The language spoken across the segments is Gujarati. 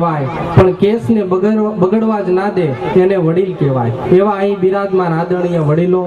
પણ કેસને બગડવા જ ના દે એને વડીલ કહેવાય. એવા અહીં બિરાજમાન આદરણીય વડીલો,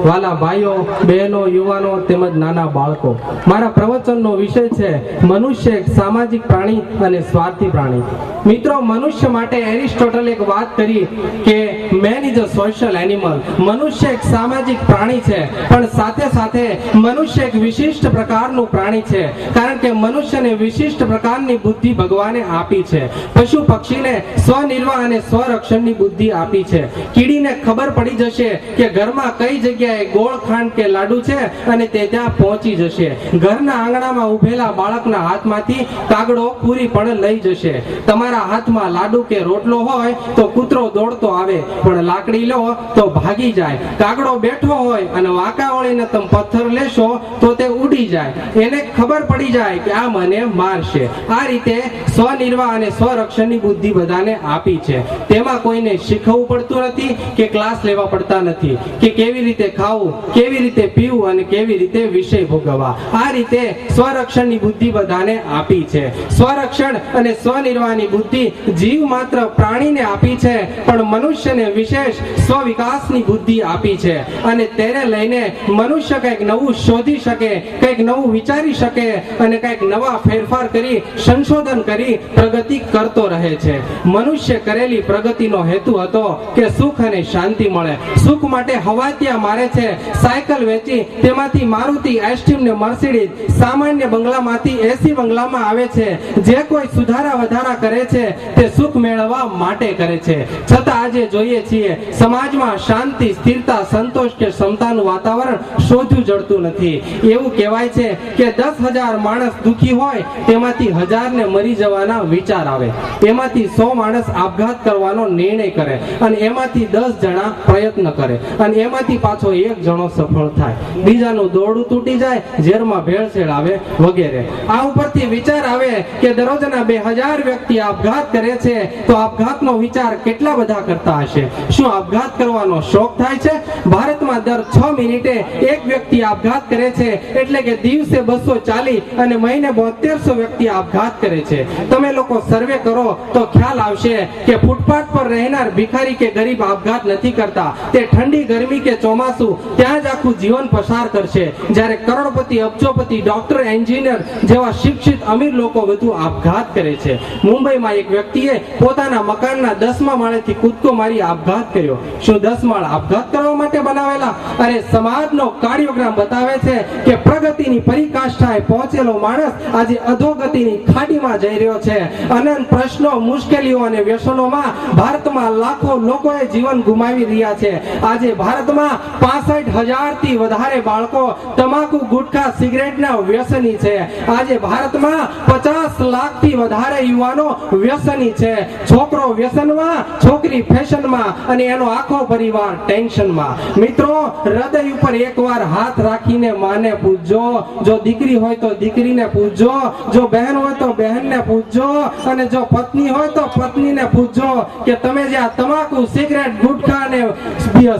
વાલા ભાઈઓ, બહેનો, યુવાનો તેમજ નાના બાળકો, મારા પ્રવચનનો વિષય છે મનુષ્ય એક સામાજિક પ્રાણી અને સ્વાર્થી પ્રાણી. મિત્રો, મનુષ્ય માટે એરિસ્ટોટલે એક વાત કરી કે main is a social animal. મનુષ્ય એક સામાજિક પ્રાણી છે, પણ સાથે સાથે મનુષ્ય એક વિશિષ્ટ પ્રકારનું પ્રાણી છે, કારણ કે મનુષ્યને વિશિષ્ટ પ્રકારની બુદ્ધિ ભગવાને આપી છે. પશુ પક્ષીને સ્વનિર્વાહ અને સ્વરક્ષણની બુદ્ધિ આપી છે. કીડીને ખબર પડી જશે કે ઘરમાં કઈ જગ્યાએ ગોળ ખાંડ કે લાડુ છે અને તે ત્યાં પહોંચી જશે. ઘરના આંગણામાં ઉભેલા બાળકના હાથમાંથી કાગડો પૂરી પણ લઈ જશે. તમારા હાથમાં લાડુ કે રોટલો હોય તો કૂતરો દોડતો આવે, પણ લાકડી લો તો ભાગી જાય. કાગડો બેઠો હોય અને વાંકા વળીને તમે પથ્થર લેશો તો તે ઉડી જાય. એને ખબર પડી જાય કે આ મને મારશે. આ રીતે સ્વનિર્વાહ અને સ્વરક્ષણની બુદ્ધિ બધાને આપી છે. તેમાં કોઈને શીખવવું પડતું નથી કે ક્લાસ લેવા પડતા નથી કે કેવી રીતે ખાવું, કેવી રીતે પીવું અને કેવી રીતે વિષય ભોગવવા. આ રીતે સ્વરક્ષણની બુદ્ધિ બધાને આપી છે. સ્વરક્ષણ અને સ્વનિર્વાહની બુદ્ધિ જીવ માત્ર પ્રાણીને આપી છે, પણ મનુષ્યને વિશેષ સ્વવિકાસની બુદ્ધિ આપી છે. અને તેને લઈને મનુષ્ય કંઈક નવું શોધી શકે, કંઈક નવું વિચારી શકે અને કંઈક નવા ફેરફાર કરી સંશોધન કરી પ્રગતિ કરતો રહે છે. મનુષ્ય કરેલી પ્રગતિનો હેતુ હતો કે સુખ અને શાંતિ મળે. સુખ માટે હવાતિયા મારે છે, સાયકલ વેચી તેમાંથી મારુતિ, એસ્ટીમ ને મર્સિડીઝ, સામાન્ય બંગલામાંથી એસી બંગલામાં આવે છે. જે કોઈ સુધારા વધારા કરે છે તે સુખ મેળવવા માટે કરે છે. છતાં આજે જોઈએ છીએ સમાજમાં શાંતિ, સ્થિરતા, સંતોષ કે ક્ષમતાનું વાતાવરણ શોધું જડતું નથી. એવું કહેવાય છે કે 10,000 માણસ દુખી હોય તેમાંથી 1000 ને મરી જવાના વિચાર આવે, એમાંથી 100 માણસ આપઘાત કરવાનો નિર્ણય કરે અને એમાંથી 10 જણા પ્રયત્ન કરે અને એમાંથી પાછો 1 જણો સફળ થાય. બીજાનું દોરડું તૂટી જાય, ઝેરમાં ભેળસેળ આવે વગેરે. આ ઉપરથી વિચાર આવે કે દરરોજના 2000 વ્યક્તિ આપઘાત કરે છે, તો આપઘાતનો વિચાર કેટલા બધા કરતા હશે? શું આપઘાત કરવાનો શોખ થાય છે? ભારતમાં દર 6 મિનિટે એક વ્યક્તિ આપઘાત કરે છે, એટલે કે દિવસે 240 અને મહિને 7200 વ્યક્તિ આપઘાત કરે છે. તમે લોકો સર્વે કરો તો ખ્યાલ આવશે કે ફૂટપાથ પર રહેનાર ભિખારી કે ગરીબ આપઘાત નથી કરતા. તે ઠંડી, ગરમી કે ચોમાસું ત્યાં જ આખું જીવન પસાર કરશે. જ્યારે કરોડપતિ, અબજોપતિ, ડોક્ટર, એન્જિનિયર જેવા શિક્ષિત અમીર લોકો વધુ આપઘાત કરે છે. મુંબઈમાં એક વ્યક્તિએ પોતાના મકાનના 10મા માળેથી કૂદકો મારી આપઘાત કર્યો. શું 10 માળ આપઘાત કરવા માટે બનાવેલા? અરે, સમાજનો કાર્ડિયોગ્રામ બતાવે છે કે પ્રગતિની પરિકાષ્ઠાએ પહોંચેલો માણસ આજે અધોગતિની ખાડીમાં જઈ રહ્યો છે. અનંત પ્રશ્નો, મુશ્કેલીઓ અને વ્યસનોમાં ભારતમાં લાખો લોકોએ જીવન ગુમાવી રહ્યા છે. આજે ભારતમાં 65,000 થી વધારે બાળકો તમાકુ, ગુટખા, સિગરેટના વ્યસની છે. આજે ભારતમાં 50 લાખથી વધારે યુવાનો વ્યસની છે. છોકરો વ્યસનમાં, છોકરી ફેશનમાં અને એનો આખો પરિવાર ટેન્શનમાં. મિત્રો, હૃદય ઉપર એકવાર હાથ રાખીને માને પૂછજો. જો દીકરી હોય તો દીકરીને પૂછજો, જો બહેન હોય તો બહેનને પૂછજો અને જો પત્ની હોય તો પત્નીને પૂછજો કે તમે જે આ તમાકુ, સિગરેટ, ગુટખા અને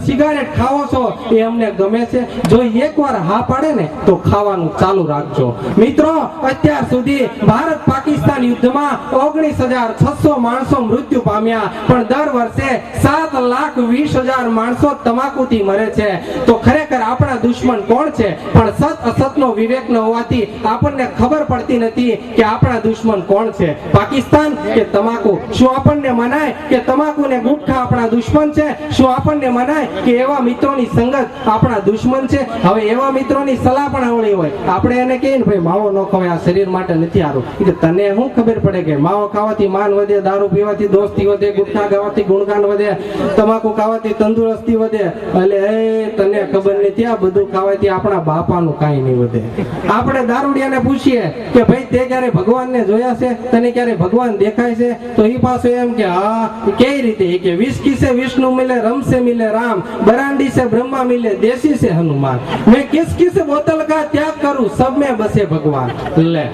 સિગારેટ ખાવો છો એ અમને ગમે છે? જો એકવાર હા પાડે ને તો ખાવાનું ચાલુ રાખજો. મિત્રો, અત્યાર સુધી ભારત પાકિસ્તાન યુદ્ધમાં 19,600 માણસો મૃત્યુ પામ્યા, પણ દર વર્ષે 7,20,000 માણસો તમાકુથી મરે છે. તો ખરેખર આપણા દુશ્મન કોણ છે? પણ સત અસતનો વિવેક ન હોવાથી આપણને ખબર પડતી નથી કે આપણા દુશ્મન કોણ છે, પાકિસ્તાન કે તમાકુ. શું આપણને મનાય કે તમાકુ ને ગુટખા આપણા દુશ્મન છે? શું આપણને મનાય કે એવા મિત્રોની સંગત આપણા દુશ્મન છે? હવે એવા મિત્રોની સલાહ પણ આવડી હોય, આપણે એને કહીએ ને ભાઈ માવો ન ખવાય, આ શરીર માટે નથી સારું. તને શું ખબર પડે કે માવો ખાવાથી માન વધે, દારૂ પીવાથી દોસ્તી વધે, ગુટખા ખાવાથી ગુણગાન વધે, તમાકુ ખાવાથી તંદુરસ્તી વધે? એટલે તને ખબર નથી, આ બધું ખાવાથી આપણા બાપાનું કાંઈ નહીં વધે. આપણે દારૂડિયાને પૂછીએ કે ભાઈ તે ક્યારે ભગવાનને જોયા છે, તને ક્યારે ભગવાન દેખાય છે? તો એ પાછો એમ કે હા. કઈ રીતે? કે વિસ્કી સે વિષ્ણુ મિલે, રમ સે મિલે રામ, બરાંડી સે બ્રહ્મા મિલે, દેશી સે હનુમાન, મેં કિસ કિસ से बोतल का त्याग करूं सब में बसे भगवान। લે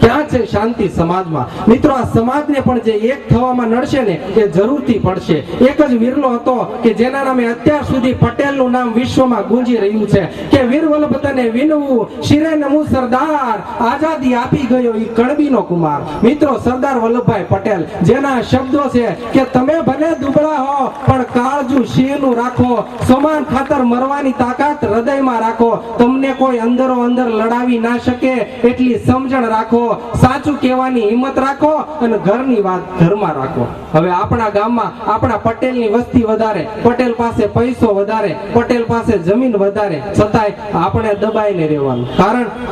ક્યાં છે શાંતિ સમાજમાં? મિત્રો આ સમાજને પણ જે એક થવામાં નડશે ને એ જરૂરથી પડશે. એક જ વિરલો હતો કે જેના નામે અત્યાર સુધી પટેલનું નામ વિશ્વમાં ગુંજી રહ્યું છે કે વીર વલ્લભ તને વિનવું શિરે નમું સરદાર, આઝાદી આપી ગયો ઈ કણબીનો કુમાર. મિત્રો સરદાર વલ્લભભાઈ પટેલ જેના શબ્દો છે કે તમે ભલે દુબળા હો પણ કાળજુ સિંહનું રાખો, સમાન ખાતર મરવાની તાકાત હૃદયમાં રાખો, તમને કોઈ અંદરો અંદર લડાવી ના શકે એટલી સમજણ રાખો, સાચું કહેવાની હિંમત રાખો અને ઘરની વાત ઘરમાં રાખો. હવે આપણા ગામમાં આપણા પટેલની વસ્તી વધારે, પટેલ પાસે પૈસો વધારે, પટેલ પાસે જમીન વધારે, છતાંય આપણે દબાઈને રહેવાનું.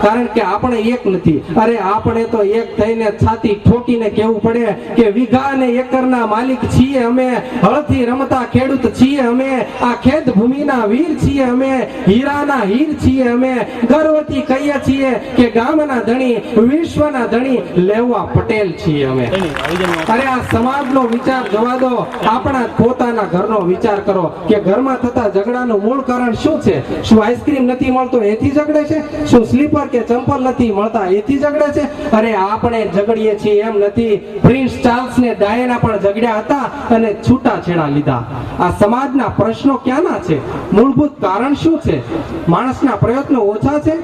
કારણ કે આપણે એક નથી. અરે આપણે તો એક થઈને છાતી ઠોકીને કહેવું પડે કે વીઘા અને એકરના માલિક છીએ અમે, હળથી રમતા ખેડૂત છીએ અમે, આ ખેત ભૂમિના વીર છીએ અમે, હીરાના હીર છીએ અમે, ગર્વથી કહીએ છીએ કે ગામના ધણી વિશ્વના ધણી લેવા પટેલ છીએ અમે. અરે આ સમાજનો વિચાર જવા દો, આપણા પોતાના ઘરનો વિચાર કરો કે ઘરમાં થતા ઝઘડાનું મૂળ કારણ શું છે? શું આઈસ્ક્રીમ નથી મળતો એથી ઝઘડે છે? શું સ્લીપર કે ચંપલ નથી મળતા એથી ઝઘડે છે? અરે આપણે ઝઘડીએ છીએ એમ નથી. પ્રિન્સ ચાર્લ્સ ને ડાયના પણ ઝઘડ્યા હતા અને છૂટાછેડા લીધા. આ સમાજના પ્રશ્નો ક્યાંના છે? મૂળભૂત કારણ શું છે? માણસના પ્રયત્નો ઓછા છે?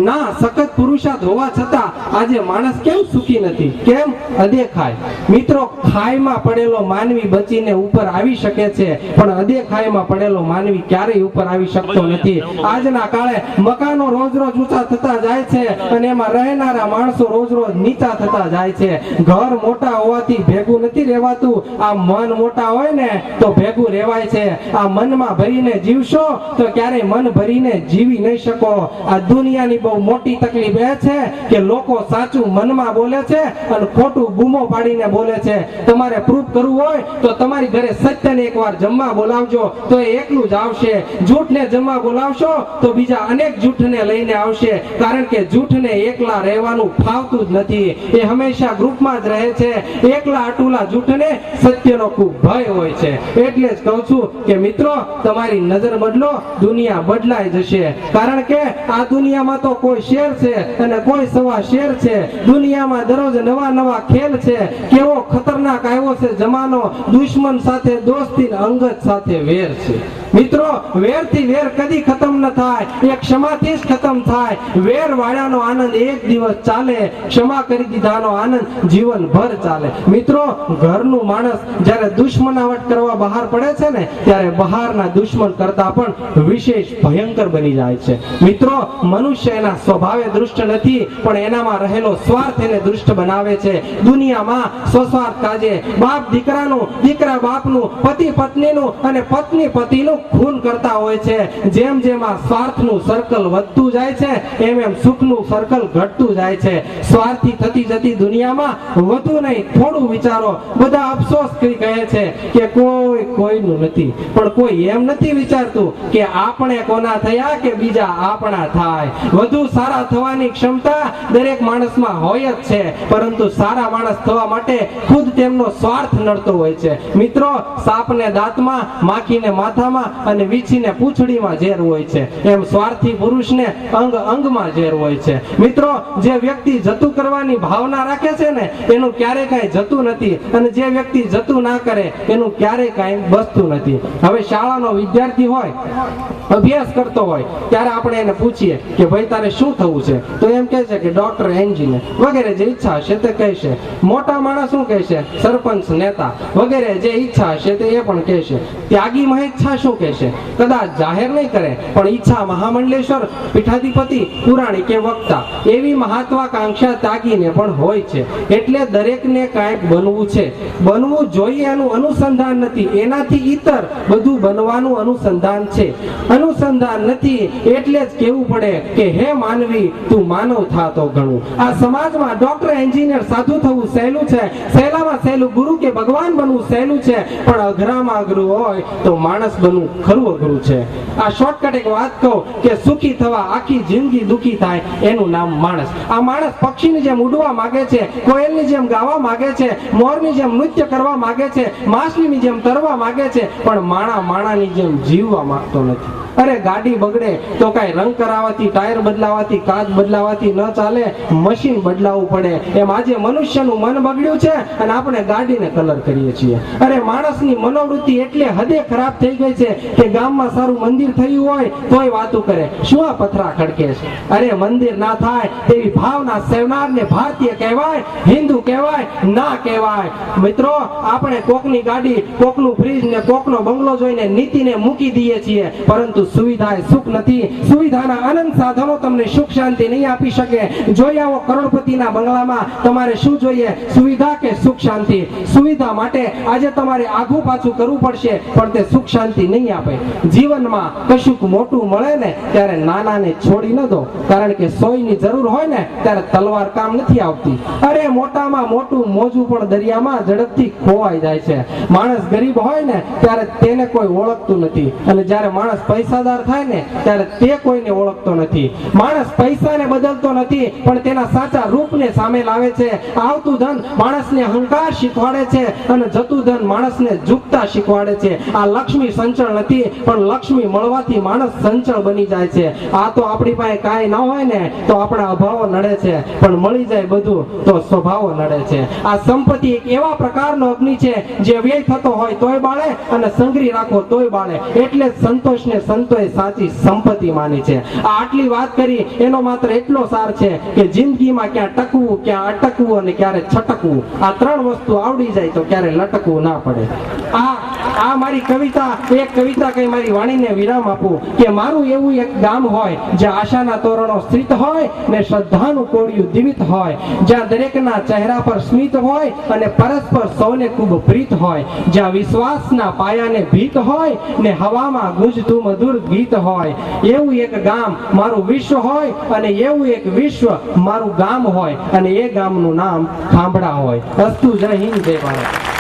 ના, સખત પુરુષાર્થ હોવા છતાં આજે માણસ કેમ સુખી નથી? કેમ? અદેખાય. મિત્રો ખાઈમાં પડેલો માનવી બચીને ઉપર આવી શકે છે પણ અદેખાઈમાં પડેલો માનવી ક્યારેય ઉપર આવી શકતો નથી. આજના કાળે મકાનો રોજ રોજ ઊંચા થતા જાય છે અને એમાં રહેનારા માણસો રોજ રોજ નીચા થતા જાય છે. ઘર મોટા હોવાથી ભેગું નથી રહેવાતું. આ મન મોટા હોય ને તો ભેગું રહેવાય છે. આ મનમાં ભરીને જીવશો તો ક્યારેય મન ભરીને જીવી નહીં શકો. આ દુનિયાની બહુ મોટી તકલીફ એ છે કે લોકો સાચું મનમાં બોલે છે અને ખોટું બૂમો પાડીને બોલે છે. તમારે પ્રૂફ કરવું હોય તો તમારી ઘરે સત્યને એકવાર જમવા બોલાવજો તો એ એકલું જ આવશે. જૂઠને જમવા બોલાવશો તો બીજા અનેક જૂઠને લઈને આવશે. કારણ કે જૂઠને એકલા રહેવાનું ફાવતું જ નથી. એ હંમેશા ગ્રુપમાં જ રહે છે. એકલા અટુલા જૂઠને સત્યનો ખૂબ ભય હોય છે. એટલે જ કહું છું કે મિત્રો તમારી નજર બદલો, દુનિયા બદલાઈ જશે. કારણ કે આ દુનિયામાં તો કોઈ શેર છે અને કોઈ સવા શેર છે. દુનિયામાં દરરોજ નવા નવા ખેલ છે. કેવો ખતરનાક આવ્યો છે જમાનો. દુશ્મન સાથે દોસ્તી, અંગત સાથે વેર છે. મિત્રો વેરથી વેર કદી ખતમ ન થાય, એ ક્ષમાથી જ ખતમ થાય. વેર વાળાનો આનંદ એક દિવસ ચાલે, ક્ષમા કરી દીધાનો આનંદ જીવનભર ચાલે. મિત્રો ઘરનું માણસ જ્યારે દુશ્મનાવટ કરવા બહાર પડે છે ને ત્યારે બહારના દુશ્મન કરતા પણ વિશેષ ભયંકર બની જાય છે. મિત્રો મનુષ્ય એના સ્વભાવે દુષ્ટ નથી પણ એનામાં રહેલો સ્વાર્થ એને દુષ્ટ બનાવે છે. દુનિયામાં સ્વસ્વાર્થ કાજે બાપ દીકરાનું, દીકરા બાપનું, પતિ પત્નીનું અને પત્ની પતિનું ખૂન કરતા હોય છે. જેમ જેમ આ સ્વાર્થનું સર્કલ વધતું જાય છે એમ એમ સુખનું સર્કલ ઘટતું જાય છે. સ્વાર્થી થતી જતી દુનિયામાં વધુ નહીં થોડું વિચારો. બધા અફસોસ કરી કહે છે કે કોઈ કોઈનું નથી, પણ કોઈ એમ નથી વિચારતું કે આપણે કોના થયા કે બીજા આપણા થાય. વધુ સારા થવાની ક્ષમતા દરેક માણસમાં હોય જ છે પરંતુ સારા માણસ થવા માટે ખુદ તેમનો સ્વાર્થ નડતો હોય છે. મિત્રો સાપને દાંતમાં, માખીને માથામાં અને વીછીને પૂંછડીમાં ઝેર હોય છે એમ સ્વાર્થી પુરુષને અંગ અંગમાં ઝેર હોય છે. મિત્રો જે વ્યક્તિ જતું કરવાની ભાવના રાખે છે ને એનું ક્યારેય કાંઈ જતું નથી અને જે વ્યક્તિ જતું ના કરે એનું ક્યારેય કાંઈ બસતું નથી. હવે શાળાનો વિદ્યાર્થી હોય, અભ્યાસ કરતો હોય ત્યારે આપણે એને પૂછીએ કે ભાઈ તારે શું થવું છે તો એમ કહે છે કે ડોક્ટર, એન્જિનિયર વગેરે જે ઈચ્છા હશે તે કહેશે. મોટા માણસ શું કહેશે? સરપંચ, નેતા વગેરે જે ઈચ્છા હશે તે એ પણ કહેશે. ત્યાગી મહેચ્છા શું કહેશે? કદાચ જાહેર નહીં કરે પણ ઈચ્છા મહામંડલેશ્વર, પીઠાધિપતિ, પુરાણી કે વક્તા એવી મહત્વાકાંક્ષા ત્યાગીને પણ હોય છે. એટલે દરેકને કાંઈક બનવું છે. બનવું જોઈએ એનું અનુસંધાન નથી, એનાથી ઈતર બધું બનવાનું અનુસંધાન છે. અનુસંધાન નથી એટલે જ કહેવું પડે કે હે માનવી તું માનવ થાતો ઘણું. આ સમાજમાં ડોક્ટર, એન્જિનિયર, સાધુ થવું સહેલું છે, સહેલામાં સહેલું ગુરુ કે ભગવાન બનવું સહેલું છે પણ અઘરામાં અઘરું હોય તો માણસ બનવું ખરું અઘરું છે. આ શોર્ટકટ એક વાત કહું કે સુખી થવા આખી જિંદગી દુખી થાય એનું નામ માણસ. આ માણસ પક્ષીની જેમ ઉડવા માંગે છે, કોયલની જેમ ગાવા માંગે છે, મોરની જેમ નૃત્ય કરવા માંગે છે, માછલીની જેમ તરવા માંગે છે, પણ માણાની જેમ જીવવા માંગતો નથી. અરે ગાડી બગડે તો કઈ રંગ કરાવવાથી, ટાયર બદલાવાથી, કાચ બદલાવાથી ન ચાલે, મશીન બદલાવવું પડે. એમ આજે મનુષ્યનું મન બગડ્યું છે અને આપણે ગાડીને કલર કરીએ છીએ. અરે માણસની મનોવૃત્તિ એટલે હદે ખરાબ થઈ ગઈ છે કે ગામમાં સારું મંદિર થયું હોય તોય વાતું કરે, શું આ પથરા ખડકે છે. અરે મંદિર ના થાય તેવી ભાવના સેવનારને ભારતીય કહેવાય, હિન્દુ કહેવાય, ના કહેવાય. મિત્રો, આપણે કોકની ગાડી, કોકનું ફ્રીજ ને કોકનો બંગલો જોઈને નીતિને મૂકી દઈએ છીએ, પરંતુ સુવિધા એ સુખ નથી. સુવિધાના અનંત સાધનો તમને સુખ શાંતિ નહીં આપી શકે. જોઈ આવો કરોડપતિના બંગલામાં તમારે શું જોઈએ, સુવિધા કે સુખ શાંતિ? સુવિધા માટે આજે તમારે આઘું પાછું કરવું પડશે, પણ તે સુખ શાંતિ નહીં આપે. જીવનમાં કશુંક મોટું મળે ને ત્યારે નાનાને છોડી ન દો, કારણ કે સોયની જરૂર હોય ને ત્યારે તલવાર કામ નથી આવતી. અરે મોટામાં મોટું મોજું પણ દરિયામાં ઝડપથી ખોવાઈ જાય છે. માણસ ગરીબ હોય ને ત્યારે તેને કોઈ ઓળખતું નથી, અને જ્યારે માણસ પૈસાદાર થાય ને ત્યારે તે કોઈને ઓળખતો નથી. માણસ પૈસાને બદલતો નથી, પણ તેના સાચા રૂપને સામે લાવે છે. આવતું ધન માણસને અહંકાર શીખવાડે છે અને જતું ધન માણસને ઝૂકતા શીખવાડે છે. આ લક્ષ્મી સંચળ નથી, પણ લક્ષ્મી મળવાથી માણસ સંચળ બની જાય છે. આ તો આપણી પાસે કાંઈ ન હોય ને તો આપણા અભાવો નડે છે, પણ મળી જાય બધું તો સ્વભાવો નડે છે. આ સંપત્તિ એક એવા પ્રકારનો અગ્નિ છે જે વ્યય થતો હોય તોય બાળે અને સંગ્રહી રાખો તોય બાળે. એટલે જ સંતોષને સંતોએ સાચી સંપત્તિ માની છે. આ આટલી વાત કરી એનો માત્ર એટલો સાર છે કે જિંદગીમાં ક્યાં ટકવું, ક્યાં અટકવું અને ક્યારે છટકવું, આ ત્રણ વસ્તુ આવડી જાય તો ક્યારે લટકવું ના પડે. આ મારી કવિતા, એક કવિતા કઈ મારી વાણીને વિરામ આપું કે મારું એવું એક ગામ હોય જ્યાં આશાના તોરણો સ્થિત હોય ને શ્રદ્ધાનું કોળિયું દીવિત હોય, જ્યાં દરેકના ચહેરા પર સ્મિત હોય અને પરસ્પર સૌને ખૂબ પ્રીત હોય, જ્યાં વિશ્વાસના પાયાને ભીત હોય ને હવામાં ગુંજતું મધુર ગીત હોય. એવું એક ગામ મારું વિશ્વ હોય અને એવું એક વિશ્વ મારું ગામ હોય, અને એ ગામનું નામ ખાંભડા હોય. અસ્તુ. જય હિન્દ, જય ભારત.